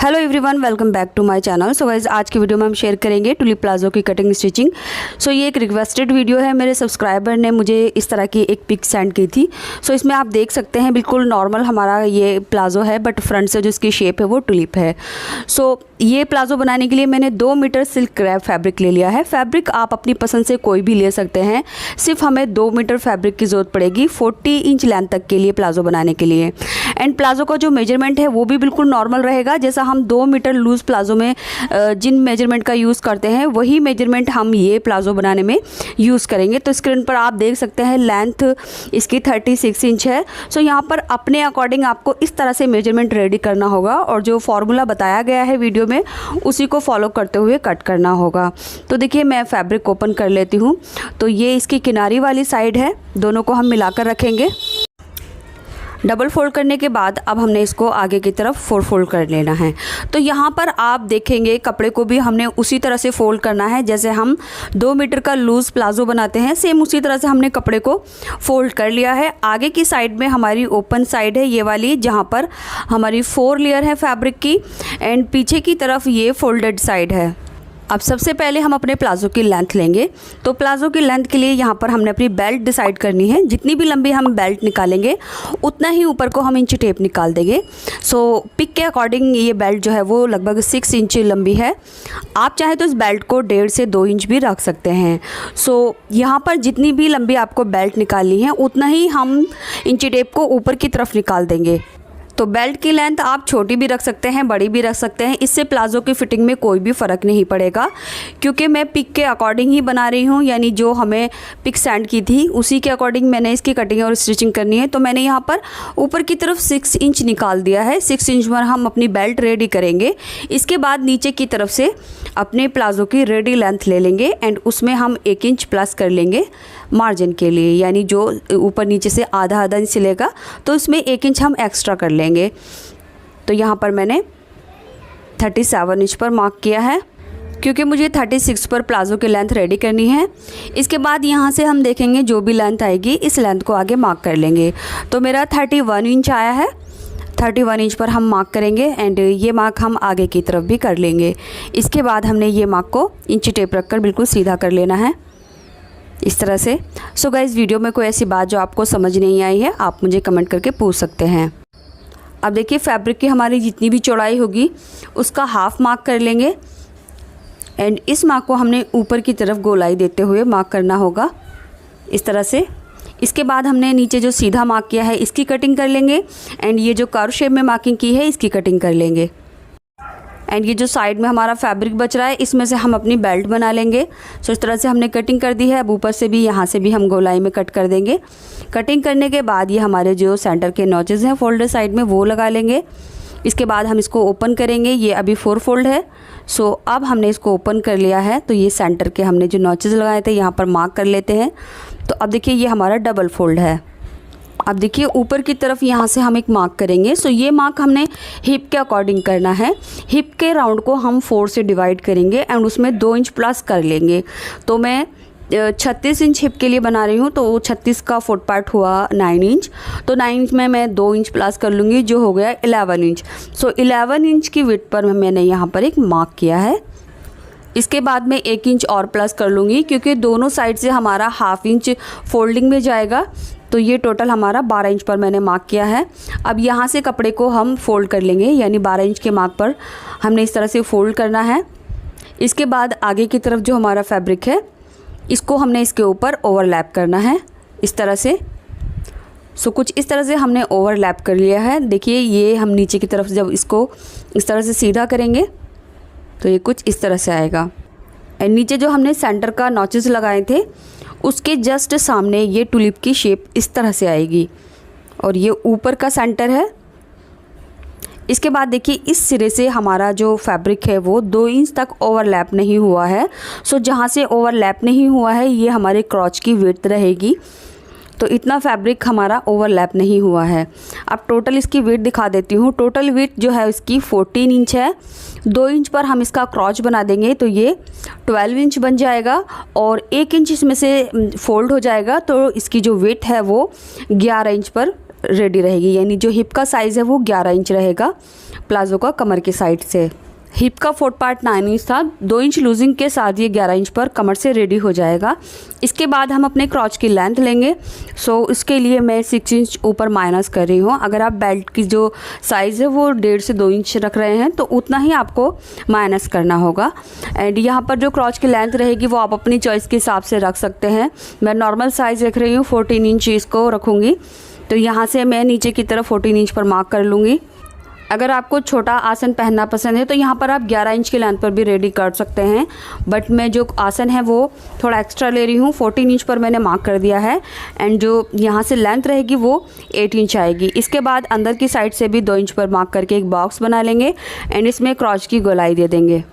Hello everyone, welcome back to my channel. So guys, आज की video में हम शेयर करेंगे टुलिप प्लाजो की कटिंग स्टिचिंग। सो ये एक रिक्वेस्टेड वीडियो है, मेरे सब्सक्राइबर ने मुझे इस तरह की एक पिक सेंड की थी। सो इसमें आप देख सकते हैं बिल्कुल नॉर्मल हमारा ये प्लाजो है, बट फ्रंट से जो इसकी शेप है वो टुलिप है। सो ये प्लाजो बनाने के लिए मैंने 2 मीटर सिल्क क्रैप फैब्रिक ले लिया है। फैब्रिक आप अपनी पसंद से कोई भी ले सकते हैं, सिर्फ हमें 2 मीटर फैब्रिक की ज़रूरत पड़ेगी 40 इंच लेंथ तक के लिए प्लाजो बनाने के लिए। एंड प्लाजो का जो मेजरमेंट है वो भी बिल्कुल नॉर्मल रहेगा, जैसा हम 2 मीटर लूज़ प्लाजो में जिन मेजरमेंट का यूज़ करते हैं वही मेजरमेंट हम ये प्लाजो बनाने में यूज़ करेंगे। तो स्क्रीन पर आप देख सकते हैं लेंथ इसकी 36 इंच है। सो यहाँ पर अपने अकॉर्डिंग आपको इस तरह से मेजरमेंट रेडी करना होगा और जो फॉर्मूला बताया गया है वीडियो में उसी को फॉलो करते हुए कट करना होगा। तो देखिए, मैं फैब्रिक ओपन कर लेती हूँ। तो ये इसकी किनारी वाली साइड है, दोनों को हम मिलाकर रखेंगे। डबल फोल्ड करने के बाद अब हमने इसको आगे की तरफ 4 फोल्ड कर लेना है। तो यहाँ पर आप देखेंगे कपड़े को भी हमने उसी तरह से फोल्ड करना है, जैसे हम 2 मीटर का लूज़ प्लाजो बनाते हैं, सेम उसी तरह से हमने कपड़े को फोल्ड कर लिया है। आगे की साइड में हमारी ओपन साइड है ये वाली, जहाँ पर हमारी 4 लेयर है फैब्रिक की, एंड पीछे की तरफ ये फोल्डेड साइड है। अब सबसे पहले हम अपने प्लाजो की लेंथ लेंगे। तो प्लाजो की लेंथ के लिए यहाँ पर हमने अपनी बेल्ट डिसाइड करनी है। जितनी भी लंबी हम बेल्ट निकालेंगे उतना ही ऊपर को हम इंच टेप निकाल देंगे। सो पिक के अकॉर्डिंग ये बेल्ट जो है वो लगभग 6 इंच लंबी है। आप चाहे तो इस बेल्ट को 1.5 से 2 इंच भी रख सकते हैं। सो यहाँ पर जितनी भी लंबी आपको बेल्ट निकालनी है उतना ही हम इंच टेप को ऊपर की तरफ निकाल देंगे। तो बेल्ट की लेंथ आप छोटी भी रख सकते हैं, बड़ी भी रख सकते हैं, इससे प्लाजो की फिटिंग में कोई भी फ़र्क नहीं पड़ेगा, क्योंकि मैं पिक के अकॉर्डिंग ही बना रही हूँ। यानी जो हमें पिक सेंड की थी उसी के अकॉर्डिंग मैंने इसकी कटिंग और स्टिचिंग करनी है। तो मैंने यहाँ पर ऊपर की तरफ 6 इंच निकाल दिया है। 6 इंच पर हम अपनी बेल्ट रेडी करेंगे। इसके बाद नीचे की तरफ से अपने प्लाजो की रेडी लेंथ ले लेंगे एंड उसमें हम 1 इंच प्लस कर लेंगे मार्जिन के लिए, यानी जो ऊपर नीचे से आधा इंच सिलेगा तो इसमें 1 इंच हम एक्स्ट्रा कर लेंगे। तो यहाँ पर मैंने 37 इंच पर मार्क किया है, क्योंकि मुझे 36 पर प्लाजो की लेंथ रेडी करनी है। इसके बाद यहाँ से हम देखेंगे जो भी लेंथ आएगी इस लेंथ को आगे मार्क कर लेंगे। तो मेरा 31 इंच आया है, 31 इंच पर हम मार्क करेंगे एंड ये मार्क हम आगे की तरफ भी कर लेंगे। इसके बाद हमने ये मार्क को इंच टेप रखकर बिल्कुल सीधा कर लेना है इस तरह से। सो गाइस, वीडियो में कोई ऐसी बात जो आपको समझ नहीं आई है आप मुझे कमेंट करके पूछ सकते हैं। अब देखिए, फैब्रिक की हमारी जितनी भी चौड़ाई होगी उसका हाफ मार्क कर लेंगे एंड इस मार्क को हमने ऊपर की तरफ गोलाई देते हुए मार्क करना होगा इस तरह से। इसके बाद हमने नीचे जो सीधा मार्क किया है इसकी कटिंग कर लेंगे एंड ये जो कर्व शेप में मार्किंग की है इसकी कटिंग कर लेंगे। एंड ये जो साइड में हमारा फैब्रिक बच रहा है इसमें से हम अपनी बेल्ट बना लेंगे। सो इस तरह से हमने कटिंग कर दी है। अब ऊपर से भी यहाँ से भी हम गोलाई में कट कर देंगे। कटिंग करने के बाद ये हमारे जो सेंटर के नॉचेस हैं फोल्डर साइड में वो लगा लेंगे। इसके बाद हम इसको ओपन करेंगे। ये अभी 4 फोल्ड है। सो अब हमने इसको ओपन कर लिया है। तो ये सेंटर के हमने जो नॉचेस लगाए थे यहाँ पर मार्क कर लेते हैं। तो अब देखिए, ये हमारा डबल फोल्ड है। अब देखिए, ऊपर की तरफ यहाँ से हम एक मार्क करेंगे। सो ये मार्क हमने हिप के अकॉर्डिंग करना है। हिप के राउंड को हम 4 से डिवाइड करेंगे एंड उसमें 2 इंच प्लस कर लेंगे। तो मैं 36 इंच हिप के लिए बना रही हूँ, तो 36 का 4 पार्ट हुआ 9 इंच। तो 9 इंच में मैं 2 इंच प्लस कर लूँगी, जो हो गया 11 इंच। सो 11 इंच की विड्थ पर मैंने यहाँ पर एक मार्क किया है। इसके बाद मैं 1 इंच और प्लस कर लूँगी, क्योंकि दोनों साइड से हमारा हाफ इंच फोल्डिंग में जाएगा। तो ये टोटल हमारा 12 इंच पर मैंने मार्क किया है। अब यहाँ से कपड़े को हम फोल्ड कर लेंगे, यानी 12 इंच के मार्क पर हमने इस तरह से फोल्ड करना है। इसके बाद आगे की तरफ जो हमारा फैब्रिक है इसको हमने इसके ऊपर ओवरलैप करना है इस तरह से। सो कुछ इस तरह से हमने ओवरलैप कर लिया है। देखिए, ये हम नीचे की तरफ जब इसको इस तरह से सीधा करेंगे तो ये कुछ इस तरह से आएगा। एंड नीचे जो हमने सेंटर का नॉचेस लगाए थे उसके जस्ट सामने ये टुलिप की शेप इस तरह से आएगी और ये ऊपर का सेंटर है। इसके बाद देखिए, इस सिरे से हमारा जो फैब्रिक है वो 2 इंच तक ओवरलैप नहीं हुआ है। सो जहाँ से ओवरलैप नहीं हुआ है ये हमारे क्रॉच की विड्थ रहेगी। तो इतना फैब्रिक हमारा ओवरलैप नहीं हुआ है। अब टोटल इसकी विड्थ दिखा देती हूँ। टोटल विड्थ जो है इसकी 14 इंच है। 2 इंच पर हम इसका क्रॉच बना देंगे तो ये 12 इंच बन जाएगा और 1 इंच इसमें से फोल्ड हो जाएगा। तो इसकी जो विड्थ है वो 11 इंच पर रेडी रहेगी, यानी जो हिप का साइज़ है वो 11 इंच रहेगा। प्लाजो का कमर की साइड से। हिप का फोर्थ पार्ट 9 इंच था, 2 इंच लूजिंग के साथ ये 11 इंच पर कमर से रेडी हो जाएगा। इसके बाद हम अपने क्रॉच की लेंथ लेंगे। सो इसके लिए मैं 6 इंच ऊपर माइनस कर रही हूँ। अगर आप बेल्ट की जो साइज़ है वो 1.5 से 2 इंच रख रहे हैं तो उतना ही आपको माइनस करना होगा। एंड यहाँ पर जो क्रॉच की लेंथ रहेगी वो आप अपनी चॉइस के हिसाब से रख सकते हैं। मैं नॉर्मल साइज़ रख रही हूँ, 14 इंच इसको रखूँगी। तो यहाँ से मैं नीचे की तरफ 14 इंच पर मार्क कर लूँगी। अगर आपको छोटा आसन पहनना पसंद है तो यहाँ पर आप 11 इंच की लेंथ पर भी रेडी कर सकते हैं, बट मैं जो आसन है वो थोड़ा एक्स्ट्रा ले रही हूँ। 14 इंच पर मैंने मार्क कर दिया है एंड जो यहाँ से लेंथ रहेगी वो 8 इंच आएगी। इसके बाद अंदर की साइड से भी 2 इंच पर मार्क करके एक बॉक्स बना लेंगे एंड इसमें क्रॉच की गोलाई दे देंगे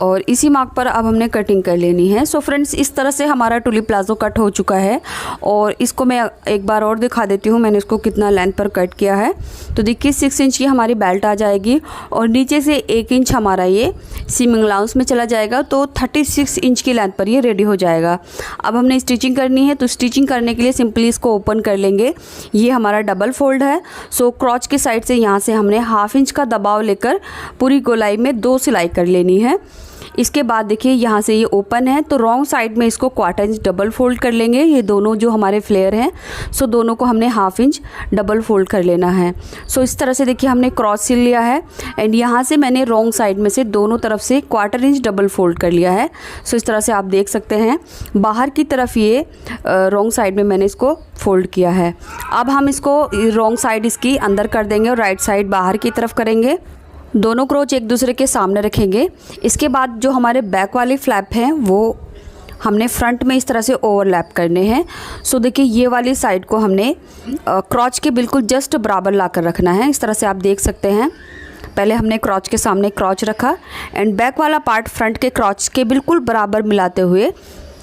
और इसी मार्क पर अब हमने कटिंग कर लेनी है। सो फ्रेंड्स, इस तरह से हमारा टुली प्लाजो कट हो चुका है और इसको मैं एक बार और दिखा देती हूँ मैंने इसको कितना लेंथ पर कट किया है। तो देखिए 6 इंच की हमारी बेल्ट आ जाएगी और नीचे से 1 इंच हमारा ये सीमिंग अलाउंस में चला जाएगा, तो 36 इंच की लेंथ पर ये रेडी हो जाएगा। अब हमने स्टिचिंग करनी है, तो स्टिचिंग करने के लिए सिंपली इसको ओपन कर लेंगे। ये हमारा डबल फोल्ड है। सो क्रॉच की साइड से यहाँ से हमने 1/2 इंच का दबाव लेकर पूरी गोलाई में 2 सिलाई कर लेनी है। इसके बाद देखिए यहाँ से ये ओपन है तो रॉन्ग साइड में इसको 1/4 इंच डबल फोल्ड कर लेंगे। ये दोनों जो हमारे फ्लेयर हैं सो दोनों को हमने 1/2 इंच डबल फोल्ड कर लेना है। सो इस तरह से देखिए हमने क्रॉस सिल लिया है एंड यहाँ से मैंने रॉन्ग साइड में से दोनों तरफ से 1/4 इंच डबल फोल्ड कर लिया है। सो इस तरह से आप देख सकते हैं बाहर की तरफ ये रॉन्ग साइड में मैंने इसको फोल्ड किया है। अब हम इसको रॉन्ग साइड इसकी अंदर कर देंगे और राइट साइड बाहर की तरफ करेंगे। दोनों क्रोच एक दूसरे के सामने रखेंगे। इसके बाद जो हमारे बैक वाले फ्लैप हैं वो हमने फ्रंट में इस तरह से ओवरलैप करने हैं। सो देखिए ये वाली साइड को हमने क्रॉच के बिल्कुल जस्ट बराबर ला कर रखना है। इस तरह से आप देख सकते हैं पहले हमने क्रॉच के सामने क्रॉच रखा एंड बैक वाला पार्ट फ्रंट के क्रॉच के बिल्कुल बराबर मिलाते हुए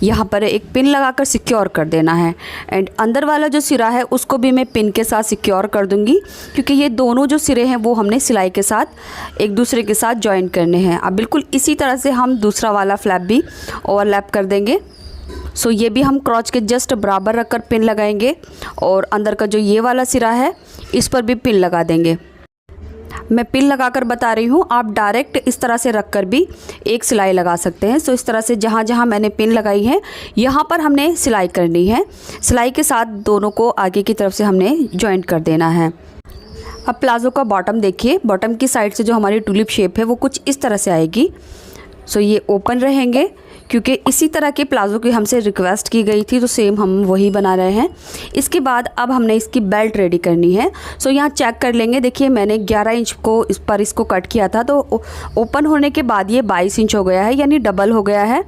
यहाँ पर एक पिन लगाकर सिक्योर कर देना है एंड अंदर वाला जो सिरा है उसको भी मैं पिन के साथ सिक्योर कर दूंगी, क्योंकि ये दोनों जो सिरे हैं वो हमने सिलाई के साथ एक दूसरे के साथ जॉइन करने हैं। अब बिल्कुल इसी तरह से हम दूसरा वाला फ्लैप भी ओवरलैप कर देंगे। सो ये भी हम क्रॉच के जस्ट बराबर रखकर पिन लगाएंगे और अंदर का जो ये वाला सिरा है इस पर भी पिन लगा देंगे। मैं पिन लगाकर बता रही हूँ, आप डायरेक्ट इस तरह से रखकर भी एक सिलाई लगा सकते हैं। सो इस तरह से जहाँ जहाँ मैंने पिन लगाई है यहाँ पर हमने सिलाई करनी है। सिलाई के साथ दोनों को आगे की तरफ से हमने जॉइंट कर देना है। अब प्लाजो का बॉटम देखिए, बॉटम की साइड से जो हमारी टुलिप शेप है वो कुछ इस तरह से आएगी। सो ये ओपन रहेंगे क्योंकि इसी तरह के प्लाजो की हमसे रिक्वेस्ट की गई थी, तो सेम हम वही बना रहे हैं। इसके बाद अब हमने इसकी बेल्ट रेडी करनी है। सो यहाँ चेक कर लेंगे। देखिए मैंने 11 इंच को इस पर इसको कट किया था, तो ओपन होने के बाद ये 22 इंच हो गया है, यानी डबल हो गया है।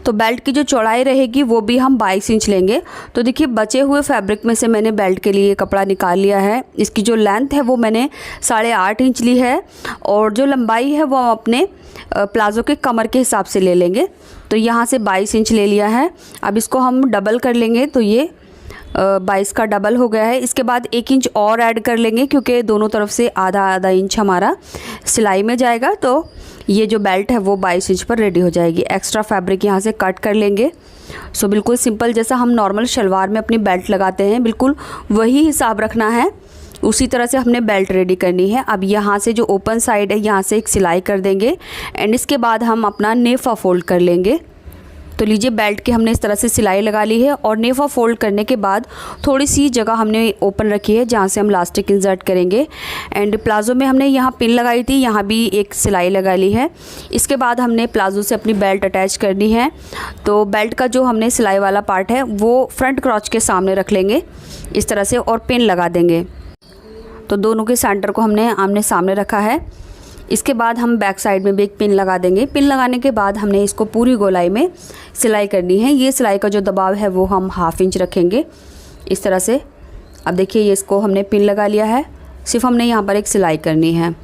तो बेल्ट की जो चौड़ाई रहेगी वो भी हम 22 इंच लेंगे। तो देखिए बचे हुए फैब्रिक में से मैंने बेल्ट के लिए कपड़ा निकाल लिया है। इसकी जो लेंथ है वो मैंने 8.5 इंच ली है और जो लंबाई है वो हम अपने प्लाजो के कमर के हिसाब से ले लेंगे। तो यहाँ से 22 इंच ले लिया है। अब इसको हम डबल कर लेंगे तो ये 22 का डबल हो गया है। इसके बाद 1 इंच और ऐड कर लेंगे क्योंकि दोनों तरफ से आधा इंच हमारा सिलाई में जाएगा। तो ये जो बेल्ट है वो 22 इंच पर रेडी हो जाएगी। एक्स्ट्रा फैब्रिक यहाँ से कट कर लेंगे। सो बिल्कुल सिंपल जैसा हम नॉर्मल शलवार में अपनी बेल्ट लगाते हैं बिल्कुल वही हिसाब रखना है, उसी तरह से हमने बेल्ट रेडी करनी है। अब यहाँ से जो ओपन साइड है यहाँ से एक सिलाई कर देंगे एंड इसके बाद हम अपना नेफा फोल्ड कर लेंगे। तो लीजिए बेल्ट की हमने इस तरह से सिलाई लगा ली है और नेफा फोल्ड करने के बाद थोड़ी सी जगह हमने ओपन रखी है जहाँ से हम इलास्टिक इंसर्ट करेंगे एंड प्लाजो में हमने यहाँ पिन लगाई थी, यहाँ भी एक सिलाई लगा ली है। इसके बाद हमने प्लाजो से अपनी बेल्ट अटैच करनी है। तो बेल्ट का जो हमने सिलाई वाला पार्ट है वो फ्रंट क्रॉच के सामने रख लेंगे इस तरह से और पिन लगा देंगे। तो दोनों के सेंटर को हमने आमने सामने रखा है। इसके बाद हम बैक साइड में भी एक पिन लगा देंगे। पिन लगाने के बाद हमने इसको पूरी गोलाई में सिलाई करनी है। ये सिलाई का जो दबाव है वो हम 1/2 इंच रखेंगे इस तरह से। अब देखिए ये इसको हमने पिन लगा लिया है, सिर्फ हमने यहाँ पर एक सिलाई करनी है।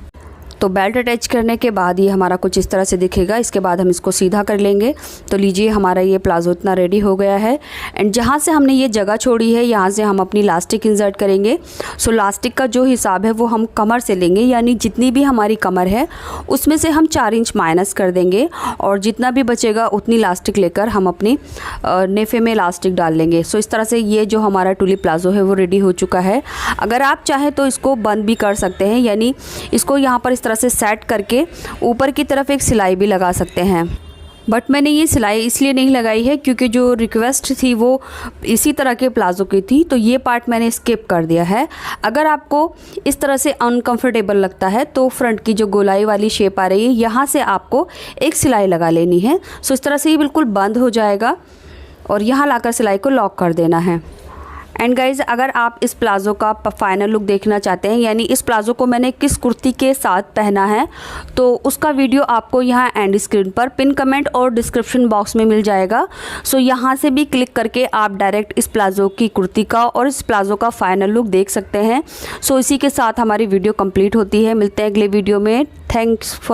तो बेल्ट अटैच करने के बाद ये हमारा कुछ इस तरह से दिखेगा। इसके बाद हम इसको सीधा कर लेंगे। तो लीजिए हमारा ये प्लाज़ो इतना रेडी हो गया है। एंड जहाँ से हमने ये जगह छोड़ी है यहाँ से हम अपनी लास्टिक इंसर्ट करेंगे। सो लास्टिक का जो हिसाब है वो हम कमर से लेंगे, यानी जितनी भी हमारी कमर है उसमें से हम 4 इंच माइनस कर देंगे और जितना भी बचेगा उतनी लास्टिक लेकर हम अपनी नेफे में लास्टिक डाल लेंगे। सो इस तरह से ये जो हमारा टुलिप प्लाज़ो है वो रेडी हो चुका है। अगर आप चाहें तो इसको बंद भी कर सकते हैं, यानी इसको यहाँ पर इस तरह से सेट करके ऊपर की तरफ एक सिलाई भी लगा सकते हैं। बट मैंने ये सिलाई इसलिए नहीं लगाई है क्योंकि जो रिक्वेस्ट थी वो इसी तरह के प्लाज़ो की थी, तो ये पार्ट मैंने स्किप कर दिया है। अगर आपको इस तरह से अनकंफर्टेबल लगता है तो फ्रंट की जो गोलाई वाली शेप आ रही है यहाँ से आपको एक सिलाई लगा लेनी है। सो इस तरह से ये बिल्कुल बंद हो जाएगा और यहाँ लाकर सिलाई को लॉक कर देना है। एंड गाइज़, अगर आप इस प्लाज़ो का फाइनल लुक देखना चाहते हैं, यानी इस प्लाज़ो को मैंने किस कुर्ती के साथ पहना है, तो उसका वीडियो आपको यहाँ एंड स्क्रीन पर पिन कमेंट और डिस्क्रिप्शन बॉक्स में मिल जाएगा। सो यहाँ से भी क्लिक करके आप डायरेक्ट इस प्लाज़ो की कुर्ती का और इस प्लाज़ो का फाइनल लुक देख सकते हैं। सो इसी के साथ हमारी वीडियो कंप्लीट होती है। मिलते हैं अगले वीडियो में। Thanks for